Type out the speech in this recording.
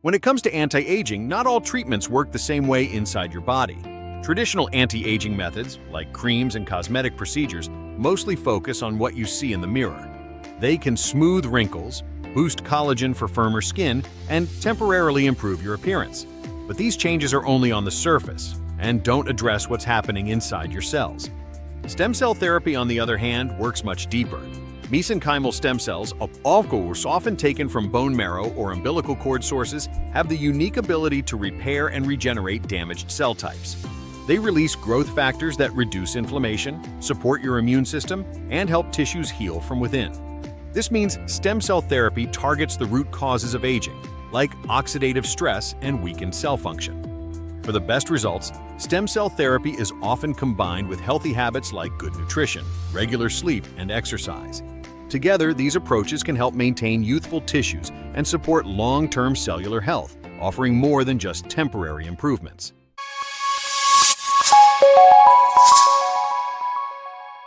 When it comes to anti-aging, not all treatments work the same way inside your body. Traditional anti-aging methods, like creams and cosmetic procedures, mostly focus on what you see in the mirror. They can smooth wrinkles, boost collagen for firmer skin, and temporarily improve your appearance. But these changes are only on the surface and don't address what's happening inside your cells. Stem cell therapy, on the other hand, works much deeper. Mesenchymal stem cells, often taken from bone marrow or umbilical cord sources, have the unique ability to repair and regenerate damaged cell types. They release growth factors that reduce inflammation, support your immune system, and help tissues heal from within. This means stem cell therapy targets the root causes of aging, like oxidative stress and weakened cell function. For the best results, stem cell therapy is often combined with healthy habits like good nutrition, regular sleep, and exercise. Together, these approaches can help maintain youthful tissues and support long-term cellular health, offering more than just temporary improvements.